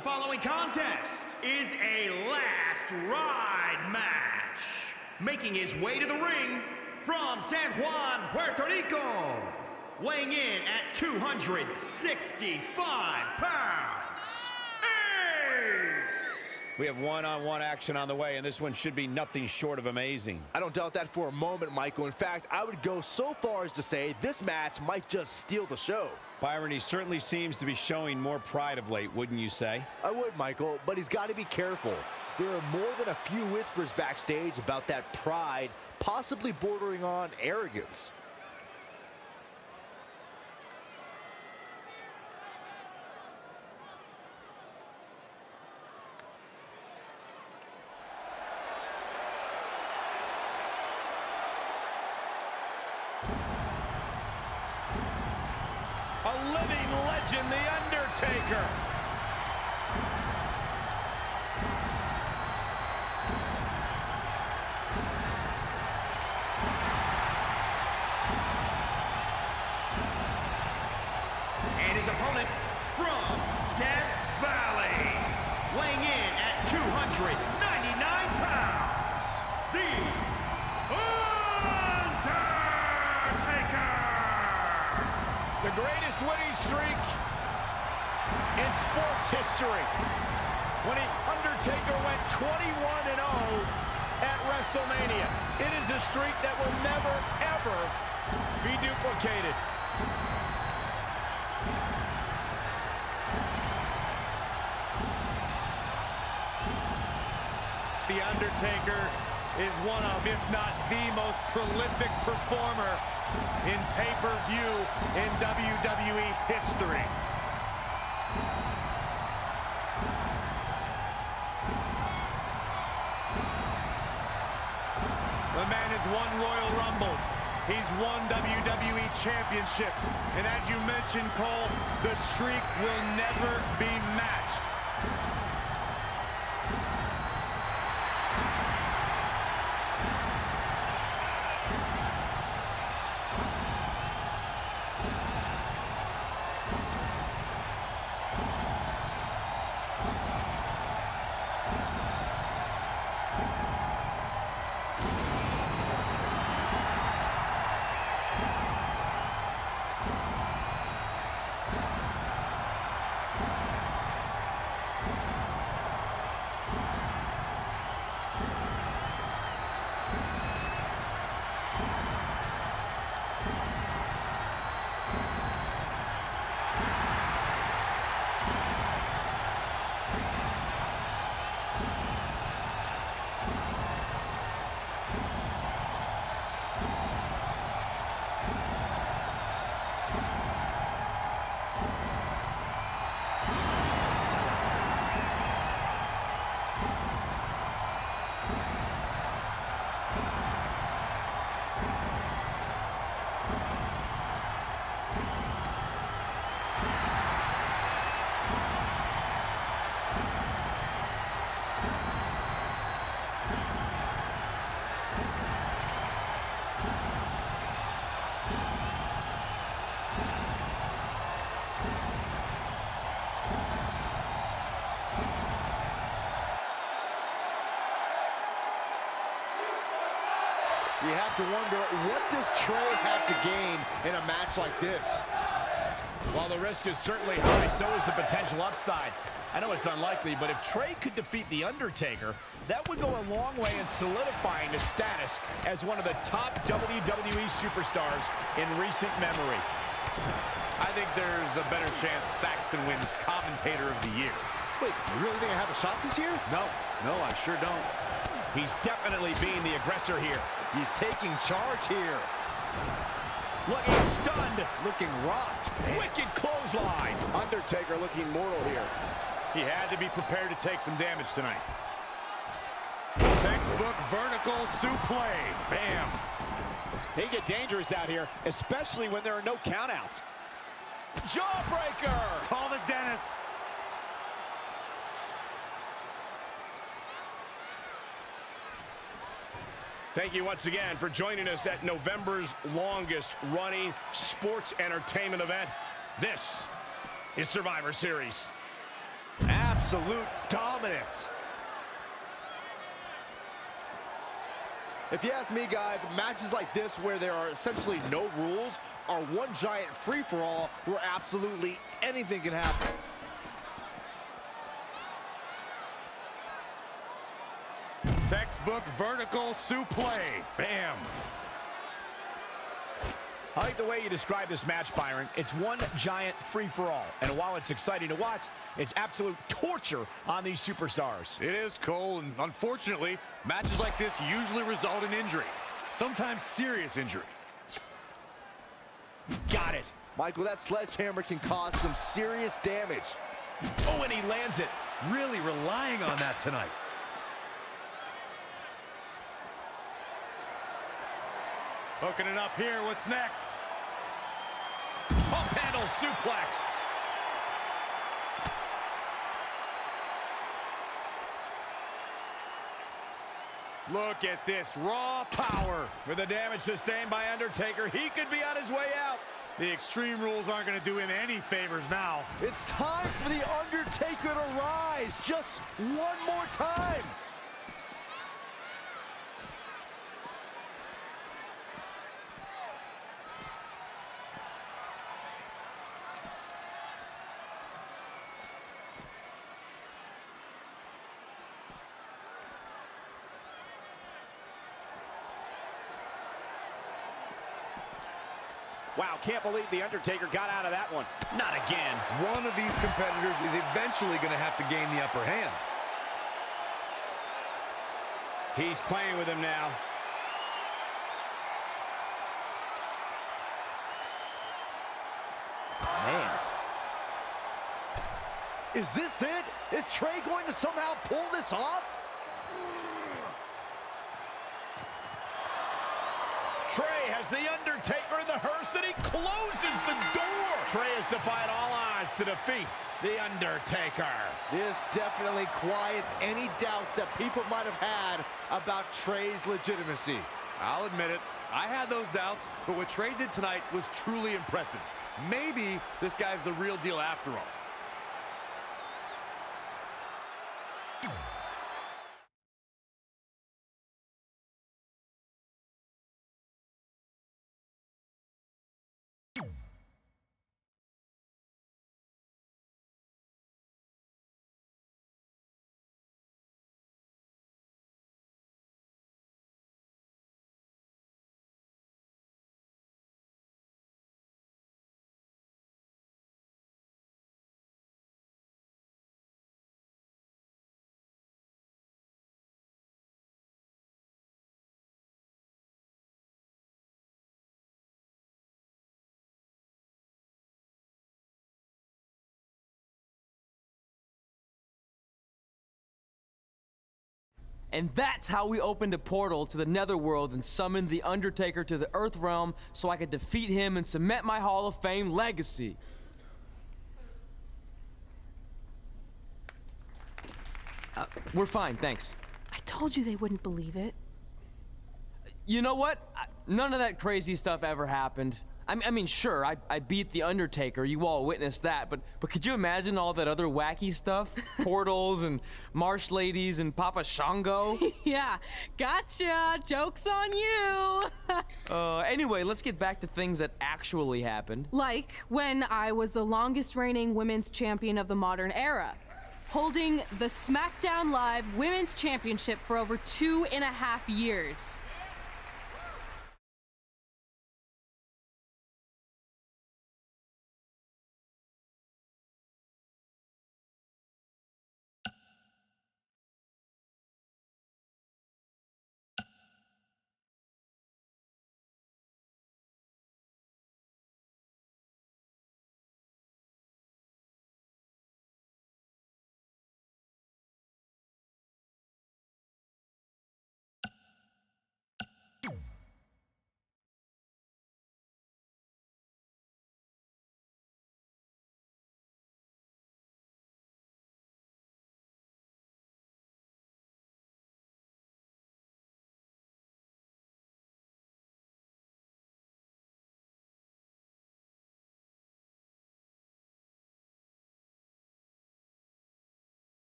The following contest is a last ride match. Making his way to the ring from San Juan, Puerto Rico, weighing in at 265 pounds, Ace! We have one-on-one action on the way, and this one should be nothing short of amazing. I don't doubt that for a moment, Michael. In fact, I would go so far as to say this match might just steal the show. Byron, he certainly seems to be showing more pride of late, wouldn't you say? I would, Michael, but he's got to be careful. There are more than a few whispers backstage about that pride, possibly bordering on arrogance. A living legend, The Undertaker. And his opponent from Death Valley, weighing in at 299 pounds, The Undertaker! The greatest winning streak in sports history. When the Undertaker went 21-0 at WrestleMania. It is a streak that will never, ever be duplicated. The Undertaker is one of, if not the most prolific performer in pay-per-view in WWE history. The man has won Royal Rumbles. He's won WWE championships. And as you mentioned, Cole, the streak will never be matched. You have to wonder, what does Trey have to gain in a match like this? While the risk is certainly high, so is the potential upside. I know it's unlikely, but if Trey could defeat The Undertaker, that would go a long way in solidifying his status as one of the top WWE superstars in recent memory. I think there's a better chance Saxton wins Commentator of the Year. Wait, you really think I have a shot this year? No, I sure don't. He's definitely being the aggressor here. He's taking charge here. Looking stunned. Looking rocked. Wicked clothesline. Undertaker looking mortal here. He had to be prepared to take some damage tonight. Textbook vertical suplex. Bam. They get dangerous out here, especially when there are no countouts. Jawbreaker. Call the dentist. Thank you once again for joining us at November's longest running sports entertainment event. This is Survivor Series. Absolutely. absolute dominance. If you ask me, guys, matches like this where there are essentially no rules are one giant free-for-all where absolutely anything can happen. Textbook vertical suplex. Bam. I like the way you describe this match, Byron. It's one giant free-for-all. And while it's exciting to watch, it's absolute torture on these superstars. It is, Cole, and unfortunately, matches like this usually result in injury. Sometimes serious injury. Got it. Michael, that sledgehammer can cause some serious damage. Oh, and he lands it. Really relying on that tonight. Hooking it up here. What's next? Up handle suplex. Look at this raw power. With the damage sustained by Undertaker, he could be on his way out. The Extreme Rules aren't going to do him any favors now. It's time for the Undertaker to rise just one more time. Wow, can't believe the Undertaker got out of that one. Not again. One of these competitors is eventually going to have to gain the upper hand. He's playing with him now. Man. Is this it? Is Trey going to somehow pull this off? Trey has the Undertaker in the hearse, and he closes the door. Trey has defied all odds to defeat the Undertaker. This definitely quiets any doubts that people might have had about Trey's legitimacy. I'll admit it. I had those doubts, but what Trey did tonight was truly impressive. Maybe this guy's the real deal after all. And that's how we opened a portal to the Netherworld and summoned the Undertaker to the Earth Realm so I could defeat him and cement my Hall of Fame legacy. We're fine, thanks. I told you they wouldn't believe it. You know what? None of that crazy stuff ever happened. I mean, sure, I beat the Undertaker. You all witnessed that. But could you imagine all that other wacky stuff? Portals and marsh ladies and Papa Shango? Yeah, gotcha. Joke's on you. Anyway, let's get back to things that actually happened. Like when I was the longest reigning women's champion of the modern era, holding the SmackDown Live Women's Championship for over 2.5 years.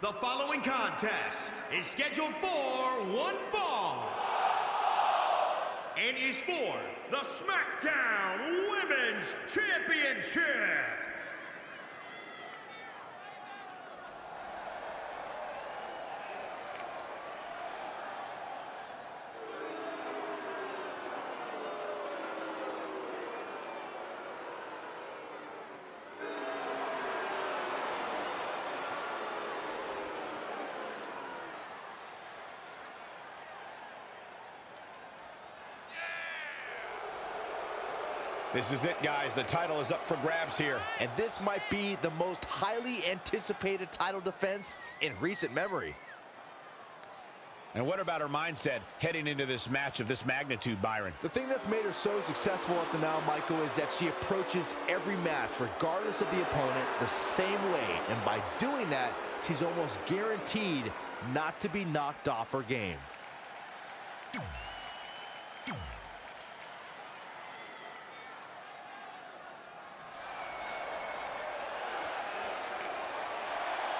The following contest is scheduled for one fall and is for the SmackDown Women's Championship. This is it, guys. The title is up for grabs here. And this might be the most highly anticipated title defense in recent memory. And what about her mindset heading into this match of this magnitude, Byron? The thing that's made her so successful up to now, Michael, is that she approaches every match, regardless of the opponent, the same way. And by doing that, she's almost guaranteed not to be knocked off her game.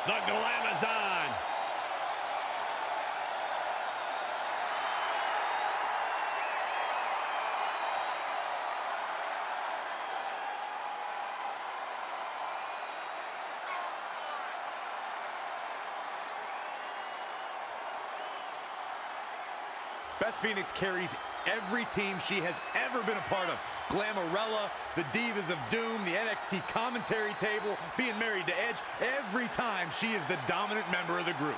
The Glamazon. Beth Phoenix carries every team she has ever been a part of. Glamarella, the Divas of Doom, the NXT commentary table, being married to Edge. Every time she is the dominant member of the group.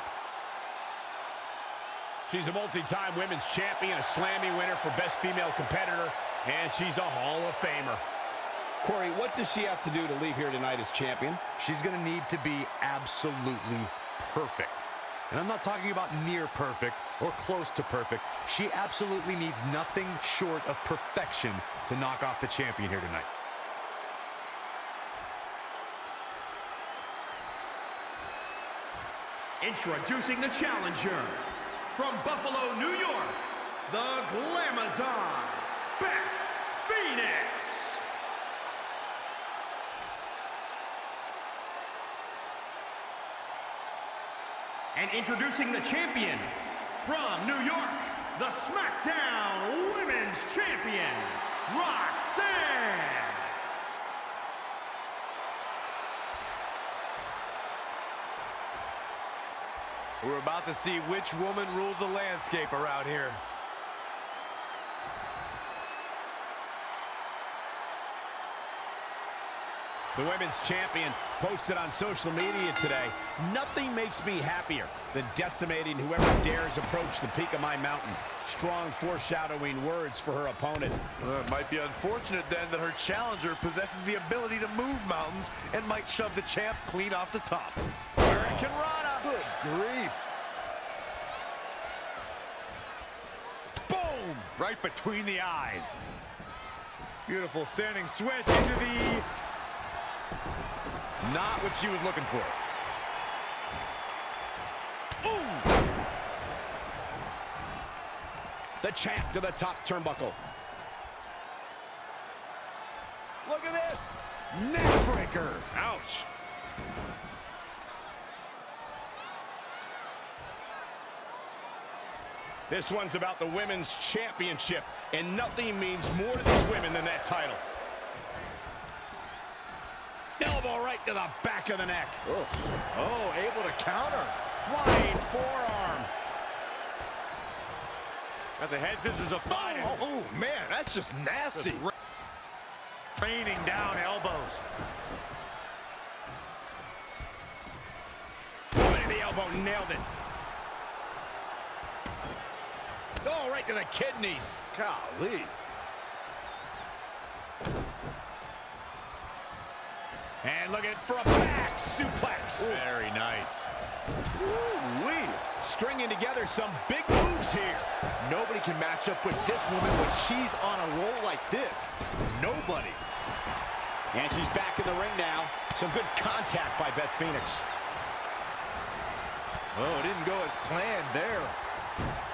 She's a multi-time women's champion, a Slammy winner for Best Female Competitor, and she's a Hall of Famer. Corey, what does she have to do to leave here tonight as champion? She's going to need to be absolutely perfect. And I'm not talking about near perfect or close to perfect. She absolutely needs nothing short of perfection to knock off the champion here tonight. Introducing the challenger from Buffalo, New York, the Glamazon, Beth Phoenix. And introducing the champion from New York, the SmackDown Women's Champion, Roxanne. We're about to see which woman rules the landscape around here. The women's champion posted on social media today, "Nothing makes me happier than decimating whoever dares approach the peak of my mountain." Strong foreshadowing words for her opponent. It might be unfortunate then that her challenger possesses the ability to move mountains and might shove the champ clean off the top. Hurricane Rana. Good grief. Boom! Right between the eyes. Beautiful standing switch into the... Not what she was looking for. Ooh! The champ to the top turnbuckle. Look at this. Neckbreaker. Ouch. This one's about the women's championship, and nothing means more to these women than that title. Elbow right to the back of the neck. Oof. Oh, able to counter. Flying forearm. Got the head scissors applied. Oh, man, that's just nasty. Just raining down elbows. Right in the elbow, nailed it. Oh, right to the kidneys. Golly. And look at it for a back suplex. Ooh. Very nice. Ooh-wee. Stringing together some big moves here. Nobody can match up with this woman when she's on a roll like this. Nobody. And she's back in the ring now. Some good contact by Beth Phoenix. Oh, it didn't go as planned there.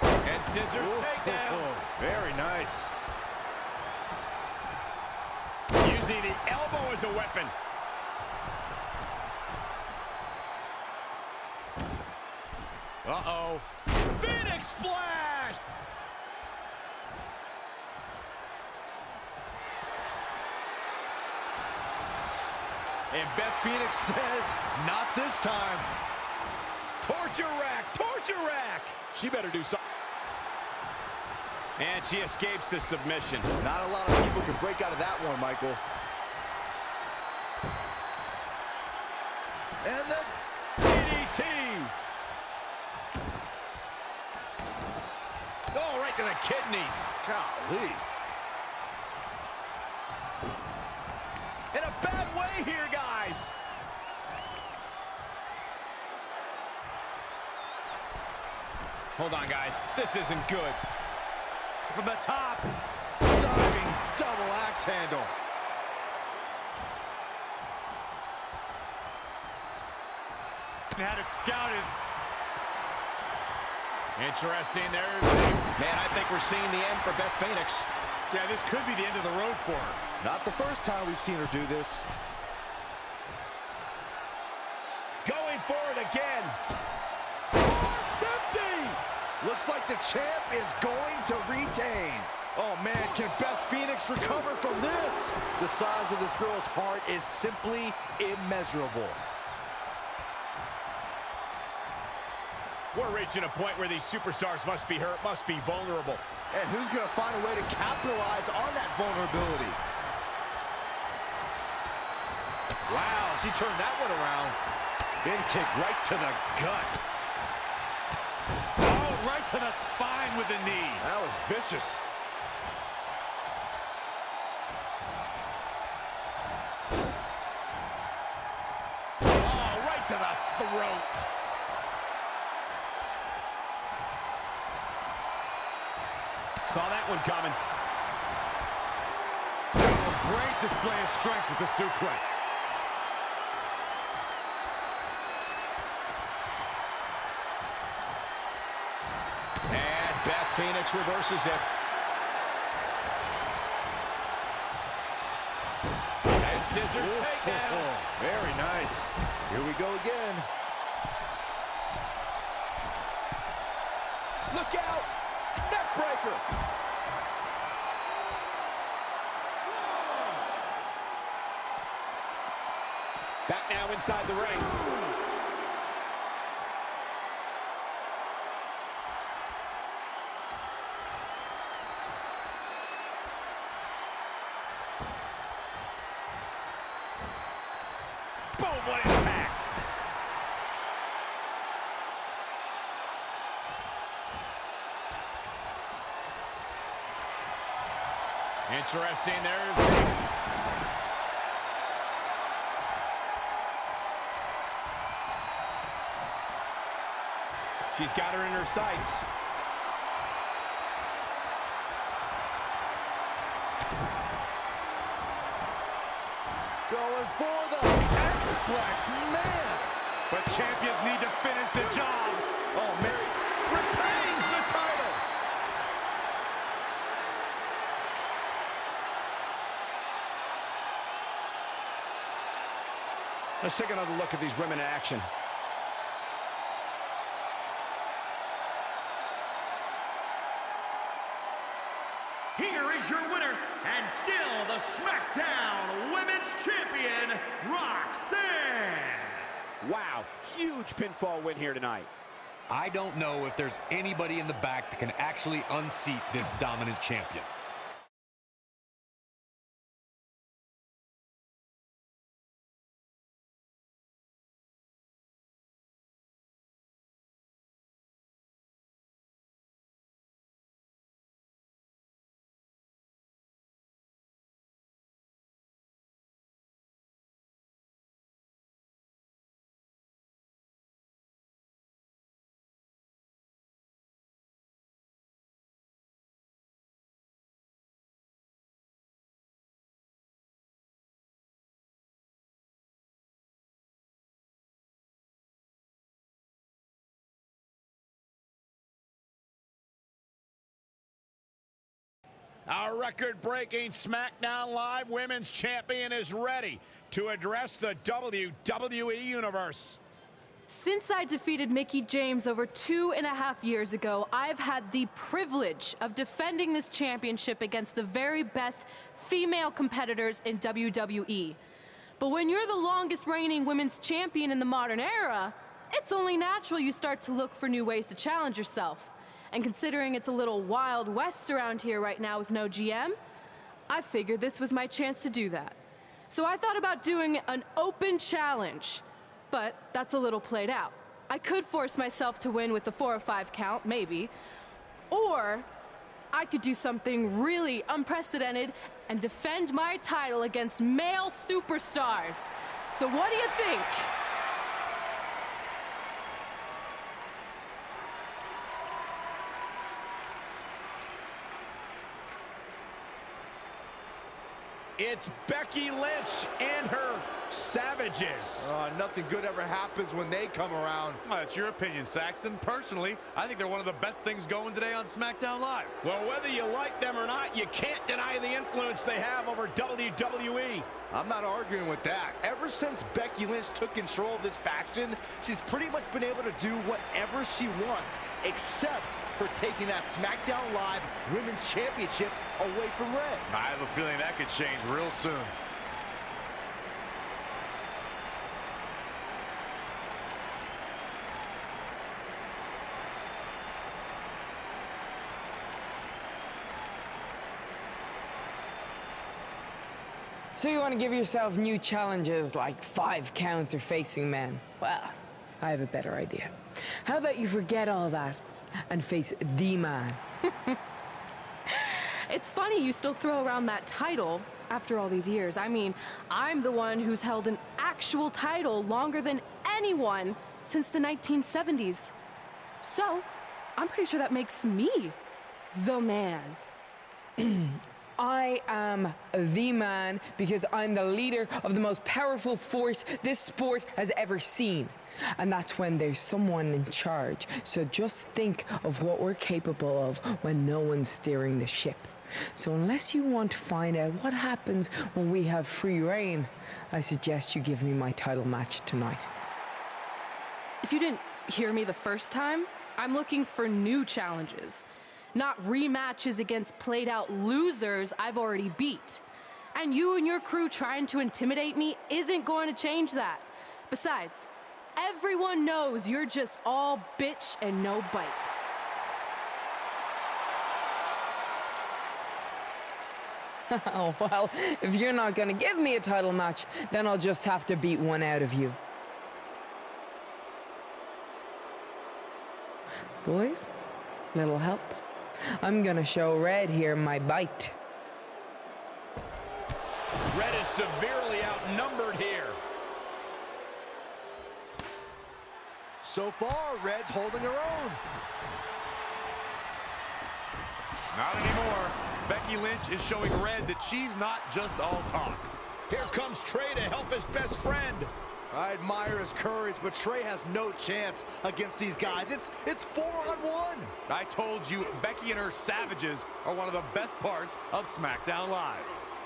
And scissors takedown. Very nice. Using the elbow as a weapon. Uh-oh. Phoenix splash! And Beth Phoenix says, not this time. Torture rack, torture rack! She better do something. And she escapes the submission. Not a lot of people can break out of that one, Michael. And the DDT! Oh, right to the kidneys. golly. In a bad way here, guys. Hold on, guys. This isn't good. From the top. Diving double axe handle. Had it scouted. Interesting. There's... Man, I think we're seeing the end for Beth Phoenix. Yeah, this could be the end of the road for her. Not the first time we've seen her do this. Going for it again. 450! Looks like the champ is going to retain. Oh man, can Beth Phoenix recover from this? The size of this girl's heart is simply immeasurable. We're reaching a point where these superstars must be hurt, must be vulnerable. And who's going to find a way to capitalize on that vulnerability? Wow, she turned that one around. Big kick right to the gut. Oh, right to the spine with the knee. That was vicious. Oh, right to the throat. Saw that one coming. Oh, great display of strength with the suplex. And Beth Phoenix reverses it. And scissors takedown. Very nice. Here we go again. Look out! Neck breaker. Back now inside the ring. Boom, what impact! Interesting, there's... She's got her in her sights. Going for the X-Plex, man! But champions need to finish the job. Oh, Mary retains the title! Let's take another look at these women in action. Here is your winner, and still the SmackDown Women's Champion, Roxanne. Wow, huge pinfall win here tonight. I don't know if there's anybody in the back that can actually unseat this dominant champion. Our record-breaking SmackDown Live Women's Champion is ready to address the WWE Universe. Since I defeated Mickie James over 2.5 years ago, I've had the privilege of defending this championship against the very best female competitors in WWE. But when you're the longest reigning women's champion in the modern era, it's only natural you start to look for new ways to challenge yourself. And considering it's a little Wild West around here right now with no GM, I figured this was my chance to do that. So I thought about doing an open challenge. But that's a little played out. I could force myself to win with the 4 or 5 count, maybe. Or I could do something really unprecedented and defend my title against male superstars. So what do you think? It's Becky Lynch and her Savages. Nothing good ever happens when they come around. Well, that's your opinion, Saxton. Personally, I think they're one of the best things going today on SmackDown Live. Well, whether you like them or not, you can't deny the influence they have over WWE. I'm not arguing with that. Ever since Becky Lynch took control of this faction, she's pretty much been able to do whatever she wants, except for taking that SmackDown Live Women's Championship away from Red. I have a feeling that could change real soon. So you want to give yourself new challenges like 5 counts or facing men? Well, I have a better idea. How about you forget all that and face the man? It's funny you still throw around that title after all these years. I mean, I'm the one who's held an actual title longer than anyone since the 1970s. So, I'm pretty sure that makes me the man. I am the man because I'm the leader of the most powerful force this sport has ever seen. And that's when there's someone in charge. So just think of what we're capable of when no one's steering the ship. So unless you want to find out what happens when we have free reign, I suggest you give me my title match tonight. If you didn't hear me the first time, I'm looking for new challenges. Not rematches against played-out losers I've already beat. And you and your crew trying to intimidate me isn't going to change that. Besides, everyone knows you're just all bitch and no bite. Oh, well, if you're not gonna give me a title match, then I'll just have to beat one out of you. Boys, little help? I'm gonna show Red here my bite. Red is severely outnumbered here. So far, Red's holding her own. Not anymore. Becky Lynch is showing Red that she's not just all talk. Here comes Trey to help his best friend. I admire his courage, but Trey has no chance against these guys. It's 4-on-1. I told you, Becky and her Savages are one of the best parts of SmackDown Live.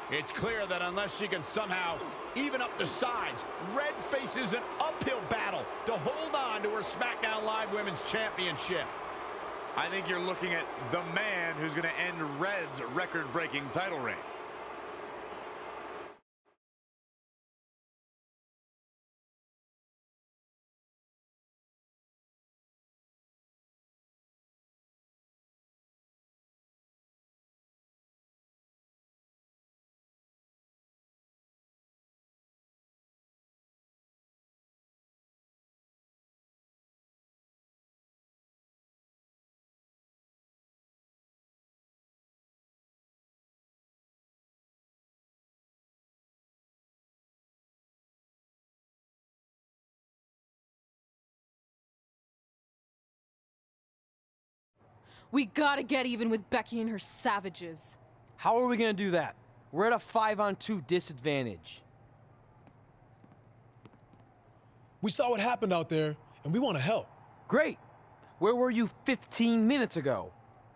It's clear that unless she can somehow even up the sides, Red faces an uphill battle to hold on to her SmackDown Live Women's Championship. I think you're looking at the man who's going to end Red's record-breaking title reign. We gotta get even with Becky and her Savages. How are we gonna do that? We're at a 5-on-2 disadvantage. We saw what happened out there, and we want to help. Great. Where were you 15 minutes ago?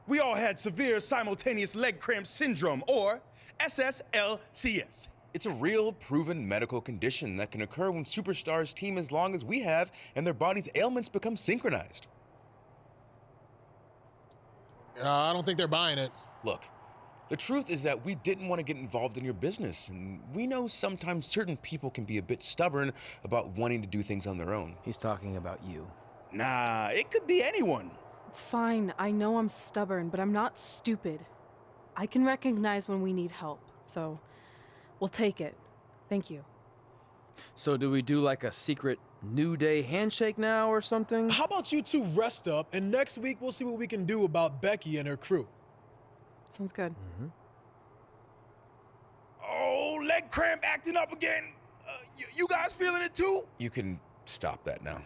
We all had severe simultaneous leg cramp syndrome, or SSLCS. It's a real, proven medical condition that can occur when superstars team as long as we have and their body's ailments become synchronized. I don't think they're buying it. Look, the truth is that we didn't want to get involved in your business, and we know sometimes certain people can be a bit stubborn about wanting to do things on their own. He's talking about you. Nah, it could be anyone. It's fine. I know I'm stubborn, but I'm not stupid. I can recognize when we need help, so we'll take it. Thank you. So do we do like a secret New Day handshake now or something? How about you two rest up, and next week we'll see what we can do about Becky and her crew. Sounds good. Oh, leg cramp acting up again. You guys feeling it too? You can stop that now.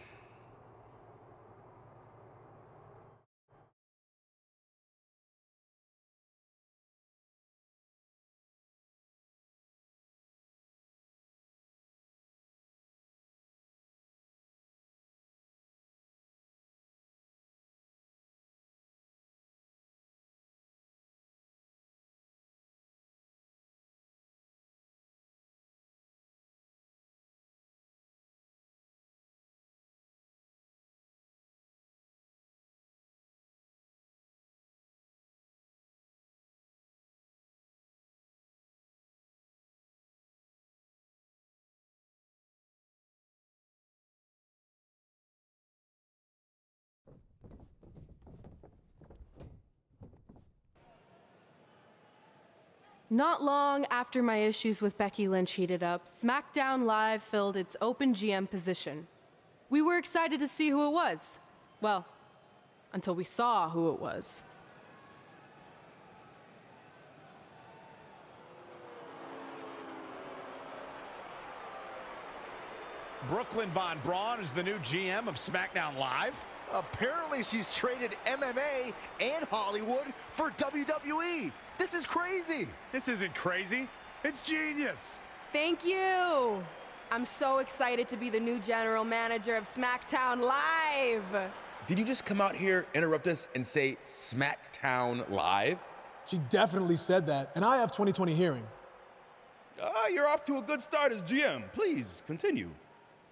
Not long after my issues with Becky Lynch heated up, SmackDown Live filled its open GM position. We were excited to see who it was. Well, until we saw who it was. Brooklyn Von Braun is the new GM of SmackDown Live. Apparently she's traded MMA and Hollywood for WWE. This is crazy. This isn't crazy. It's genius. Thank you. I'm so excited to be the new general manager of SmackDown Live. Did you just come out here, interrupt us, and say SmackDown Live? She definitely said that, and I have 20/20 hearing. You're off to a good start as GM. Please, continue.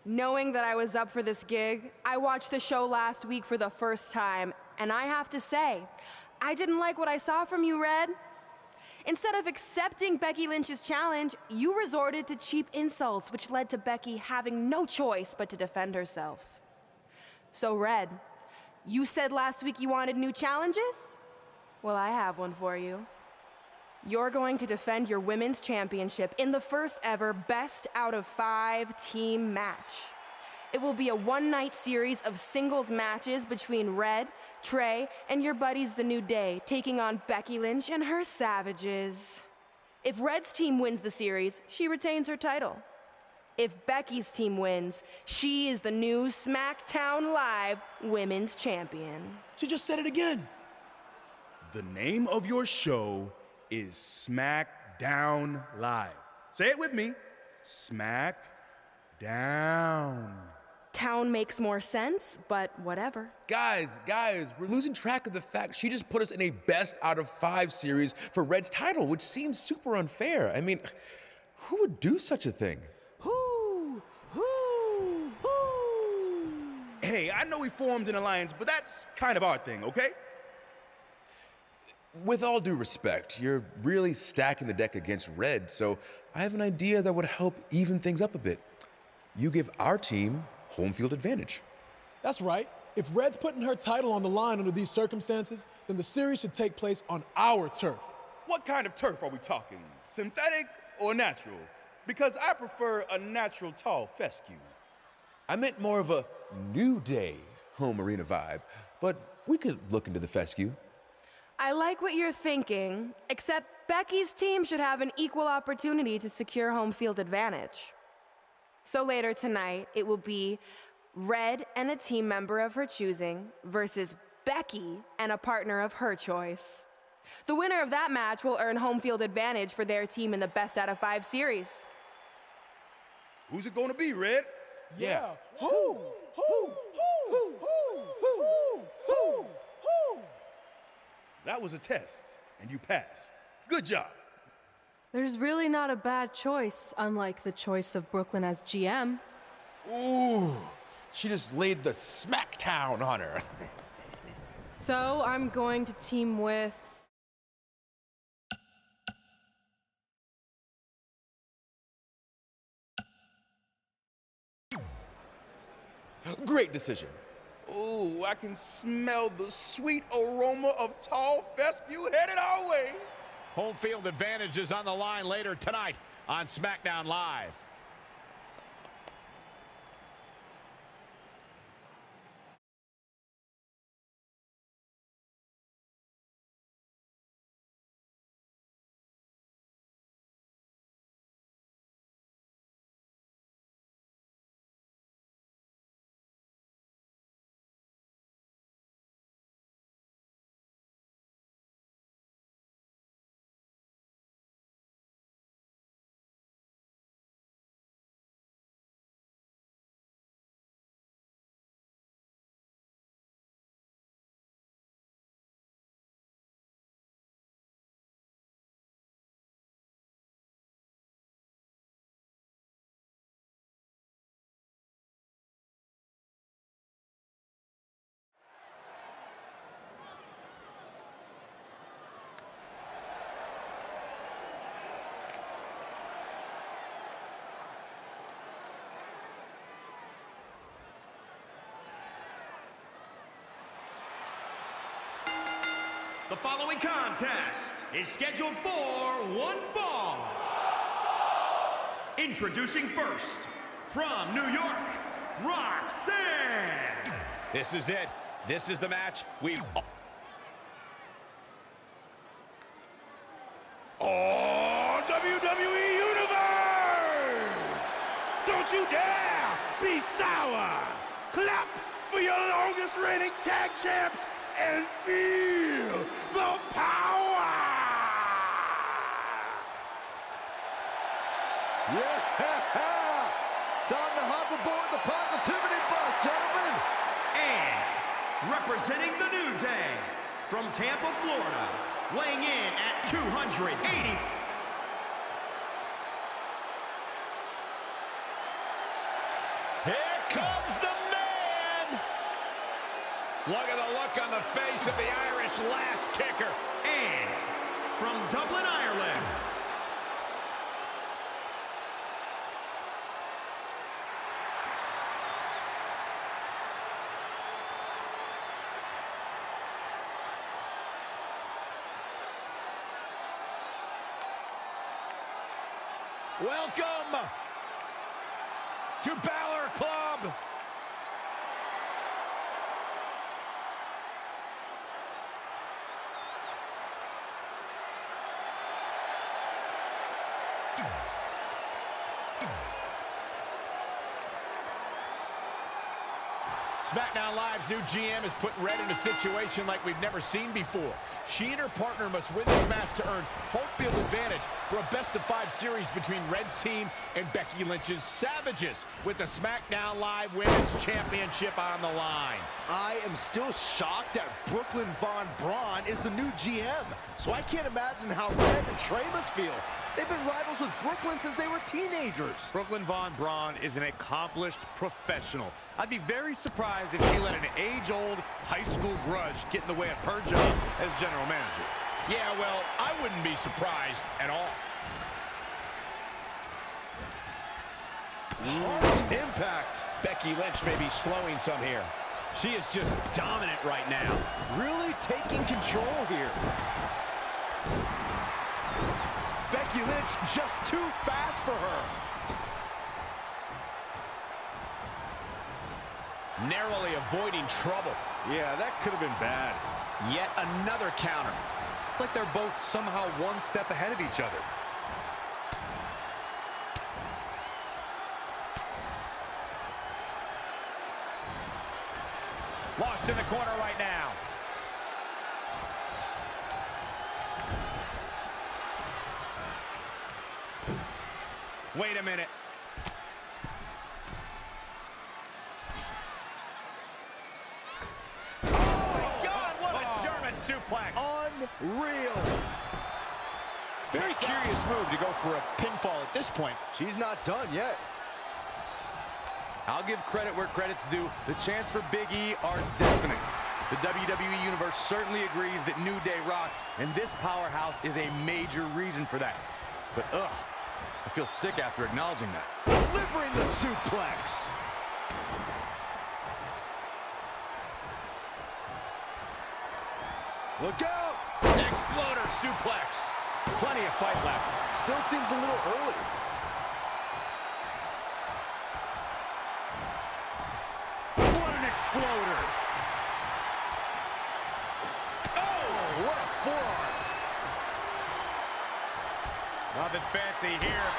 Knowing that I was up for this gig, I watched the show last week for the first time, and I have to say, I didn't like what I saw from you, Red. Instead of accepting Becky Lynch's challenge, you resorted to cheap insults, which led to Becky having no choice but to defend herself. So, Red, you said last week you wanted new challenges? Well, I have one for you. You're going to defend your women's championship in the first ever best out of 5 team match. It will be a one-night series of singles matches between Red, Trey, and your buddies The New Day, taking on Becky Lynch and her Savages. If Red's team wins the series, she retains her title. If Becky's team wins, she is the new SmackDown Live Women's Champion. She just said it again. The name of your show is SmackDown Live. Say it with me. SmackDown. Town makes more sense, but whatever. Guys, we're losing track of the fact she just put us in a best out of 5 series for Red's title, which seems super unfair. I mean, who would do such a thing? Hey, I know we formed an alliance, but that's kind of our thing, okay? With all due respect, you're really stacking the deck against Red, so I have an idea that would help even things up a bit. You give our team home field advantage. That's right. If Red's putting her title on the line under these circumstances, then the series should take place on our turf. What kind of turf are we talking? Synthetic or natural? Because I prefer a natural tall fescue. I meant more of a New Day home arena vibe, but we could look into the fescue. I like what you're thinking, except Becky's team should have an equal opportunity to secure home field advantage. So later tonight, it will be Red and a team member of her choosing versus Becky and a partner of her choice. The winner of that match will earn home field advantage for their team in the best out of 5 series. Who's it gonna be, Red? Yeah. That was a test, and you passed. Good job. There's really not a bad choice, unlike the choice of Brooklyn as GM. Ooh, she just laid the smackdown on her. So I'm going to team with... Great decision. Ooh, I can smell the sweet aroma of tall fescue headed our way. Home field advantage is on the line later tonight on SmackDown Live. The following contest is scheduled for one fall. Introducing first, from New York, Roxanne. This is it. This is the match we've... Oh, WWE Universe! Don't you dare be sour! Clap for your longest reigning tag champs and feel the power! Yeah! Time to hop aboard the positivity bus, gentlemen! And representing the New Day, from Tampa, Florida, weighing in at 280. Here comes the man! Look at the look on the face of the Irish last kicker. And from Dublin, Ireland, welcome to Balor Club. SmackDown Live's new GM is putting Red in a situation like we've never seen before. She and her partner must win this match to earn home field advantage for a best-of-5 series between Red's team and Becky Lynch's Savages, with the SmackDown Live Women's Championship on the line. I am still shocked that Brooklyn Von Braun is the new GM, so I can't imagine how Red and Trey must feel. They've been rivals with Brooklyn since they were teenagers. Brooklyn Von Braun is an accomplished professional. I'd be very surprised if she let an age-old high school grudge get in the way of her job as general manager. Yeah, well, I wouldn't be surprised at all. Harsh impact. Becky Lynch may be slowing some here. She is just dominant right now. Really taking control here. Becky Lynch just too fast for her. Narrowly avoiding trouble. Yeah, that could have been bad. Yet another counter. It's like they're both somehow one step ahead of each other. Lost in the corner right now. Wait a minute. Oh my God, what a German suplex. Unreal. Very curious move to go for a pinfall at this point. She's not done yet. I'll give credit where credit's due. The chants for Big E are definite. The WWE Universe certainly agrees that New Day rocks, and this powerhouse is a major reason for that. But, I feel sick after acknowledging that. Delivering the suplex. Look out! Exploder suplex. Plenty of fight left. Still seems a little early. What an exploder! Oh, what a forearm. Nothing fancy here.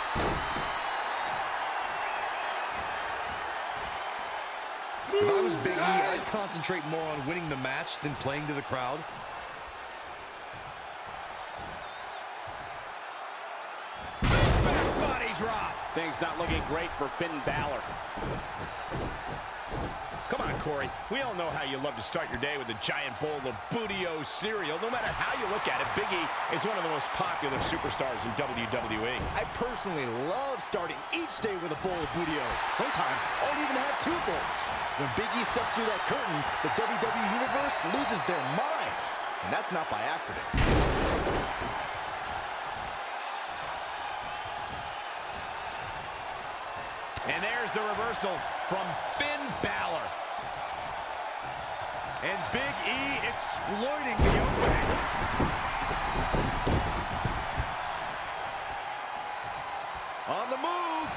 If I was Big E, I'd concentrate more on winning the match than playing to the crowd. Back body drop. Things not looking great for Finn Balor. Come on, Corey. We all know how you love to start your day with a giant bowl of Booty-O cereal. No matter how you look at it, Big E is one of the most popular superstars in WWE. I personally love starting each day with a bowl of Booty-O's. Sometimes I'll even have 2 bowls. When Big E steps through that curtain, the WWE Universe loses their minds. And that's not by accident. And there's the reversal from Finn Balor. And Big E exploiting the opening. On the move.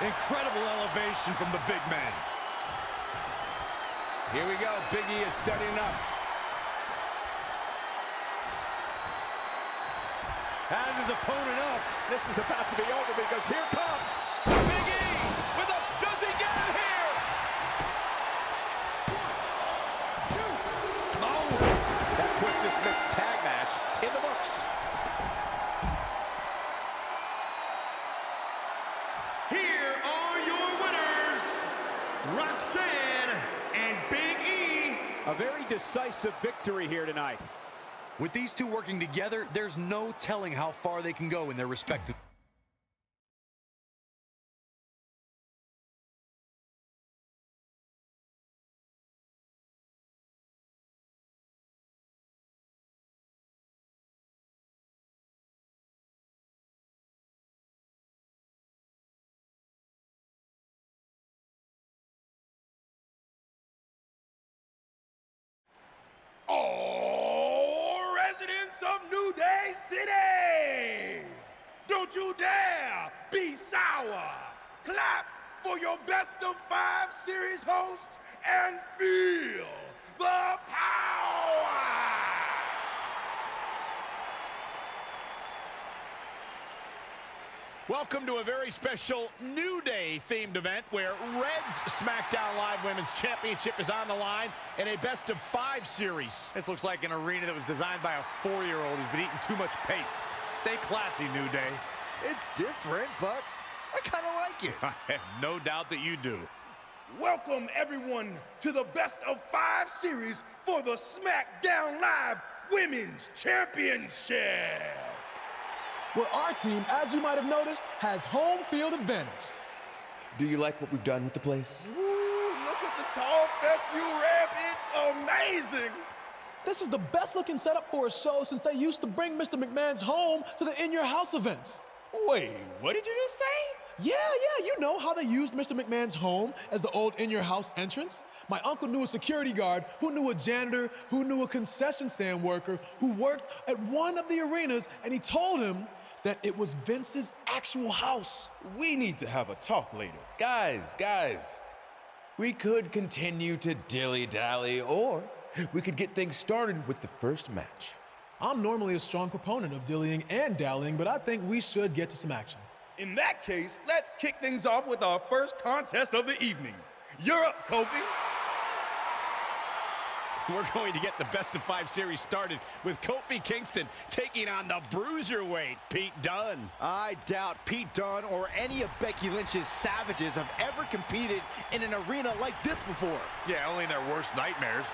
Incredible elevation from the big man. Here we go. Big E is setting up. Has his opponent up. This is about to be over because here comes Big E with a... Does he get it here? 1, 2. Oh! That puts this mixed tag match in the books. Here are your winners, Roxanne and Big E. A very decisive victory here tonight. With these two working together, there's no telling how far they can go in their respective... All residents of New Day City, don't you dare be sour. Clap for your best of 5 series hosts and feel the power. Welcome to a very special New Day themed event where Red's SmackDown Live Women's Championship is on the line in a best of 5 series. This looks like an arena that was designed by a 4-year-old who's been eating too much paste. Stay classy, New Day. It's different, but I kind of like it. I have no doubt that you do. Welcome everyone to the best of 5 series for the SmackDown Live Women's Championship. Where our team, as you might have noticed, has home field advantage. Do you like what we've done with the place? Ooh, look at the tall fescue ramp. It's amazing. This is the best looking setup for a show since they used to bring Mr. McMahon's home to the In Your House events. Wait, what did you just say? Yeah, you know how they used Mr. McMahon's home as the old In Your House entrance? My uncle knew a security guard, who knew a janitor, who knew a concession stand worker, who worked at one of the arenas, and he told him that it was Vince's actual house. We need to have a talk later. Guys, we could continue to dilly-dally, or we could get things started with the first match. I'm normally a strong proponent of dillying and dallying, but I think we should get to some action. In that case, let's kick things off with our first contest of the evening. You're up, Kofi. We're going to get the best of 5 series started with Kofi Kingston taking on the bruiserweight Pete Dunne. I doubt Pete Dunne or any of Becky Lynch's savages have ever competed in an arena like this before. Yeah, only in their worst nightmares.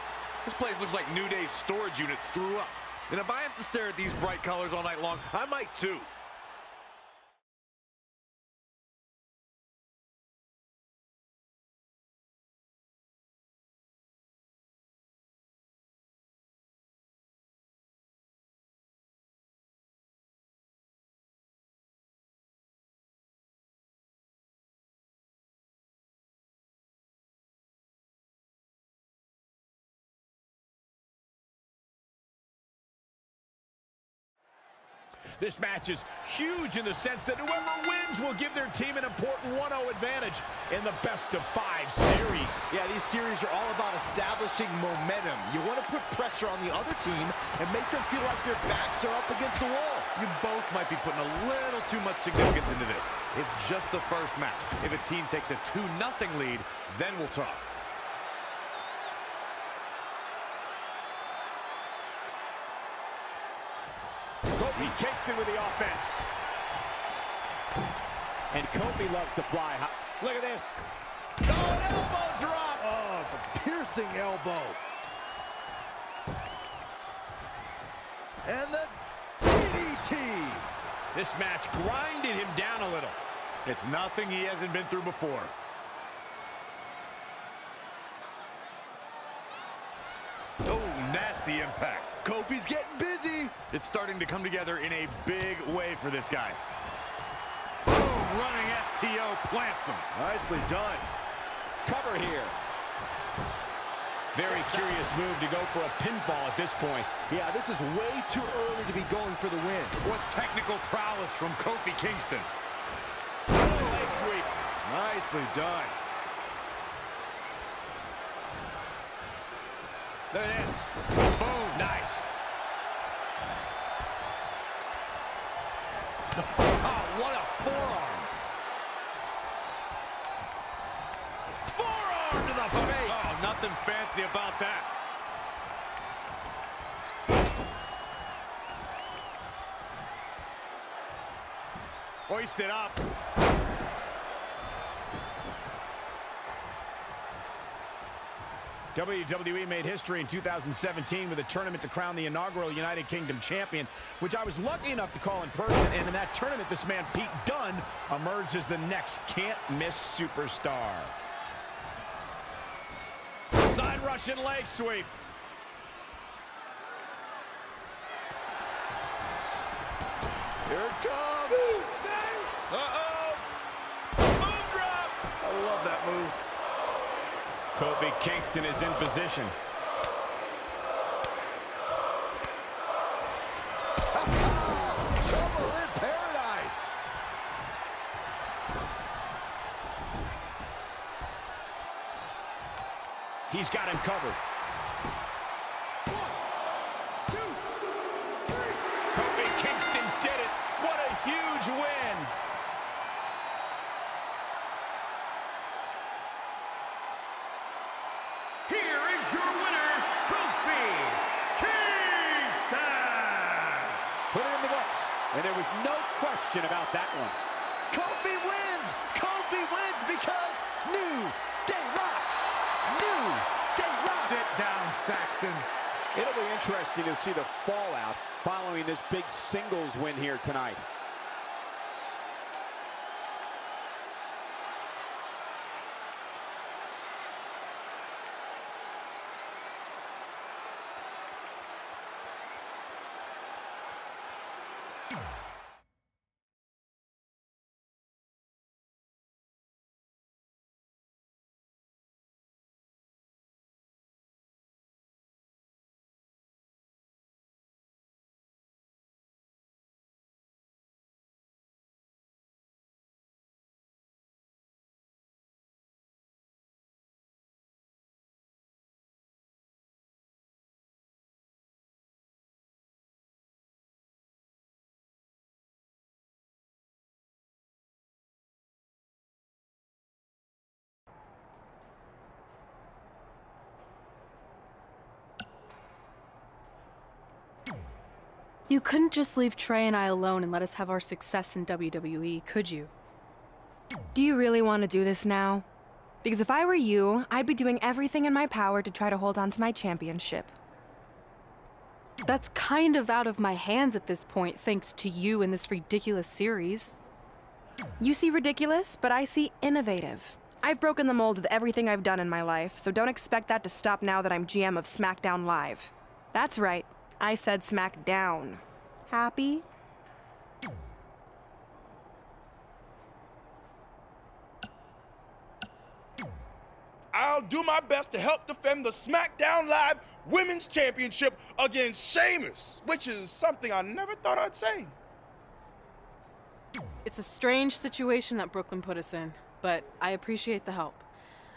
This place looks like New Day's storage unit threw up. And if I have to stare at these bright colors all night long, I might too. This match is huge in the sense that whoever wins will give their team an important 1-0 advantage in the best-of-5 series. Yeah, these series are all about establishing momentum. You want to put pressure on the other team and make them feel like their backs are up against the wall. You both might be putting a little too much significance into this. It's just the first match. If a team takes a 2-0 lead, then we'll talk. Kofi Kingston with the offense. And Kofi loves to fly high. Look at this. Oh, an elbow drop. Oh, it's a piercing elbow. And the DDT. This match grinded him down a little. It's nothing he hasn't been through before. Oh, nasty impact. Kofi's getting busy. It's starting to come together in a big way for this guy. Boom, running FTO plants him. Nicely done. Cover here. Very curious move to go for a pinfall at this point. Yeah, this is way too early to be going for the win. What technical prowess from Kofi Kingston. Leg sweep. Nicely done. Look at this. Boom. Nice. Oh, what a forearm. Forearm to the face. Oh, nothing fancy about that. Hoisted up. WWE made history in 2017 with a tournament to crown the inaugural United Kingdom champion, which I was lucky enough to call in person. And in that tournament, this man, Pete Dunne, emerged as the next can't-miss superstar. Side Russian leg sweep. Here it comes. Uh-oh. Boom drop. I love that move. Kofi Kingston is in position. Trouble in paradise. He's got him covered. 1, 2, 3. Kofi Kingston did it. What a huge win. Here is your winner, Kofi Kingston! Put it in the books. And there was no question about that one. Kofi wins. Kofi wins because New Day rocks. New Day rocks. Sit down, Saxton. It'll be interesting to see the fallout following this big singles win here tonight. You couldn't just leave Trey and I alone and let us have our success in WWE, could you? Do you really want to do this now? Because if I were you, I'd be doing everything in my power to try to hold on to my championship. That's kind of out of my hands at this point, thanks to you and this ridiculous series. You see ridiculous, but I see innovative. I've broken the mold with everything I've done in my life, so don't expect that to stop now that I'm GM of SmackDown Live. That's right, I said SmackDown. Happy? I'll do my best to help defend the SmackDown Live Women's Championship against Sheamus, which is something I never thought I'd say. It's a strange situation that Brooklyn put us in, but I appreciate the help.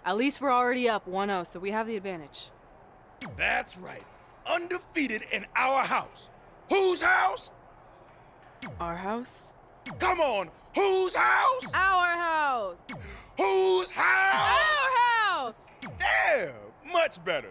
At least we're already up 1-0, so we have the advantage. That's right. Undefeated in our house. Whose house? Our house? Come on, whose house? Our house! Whose house? Our house! There, much better.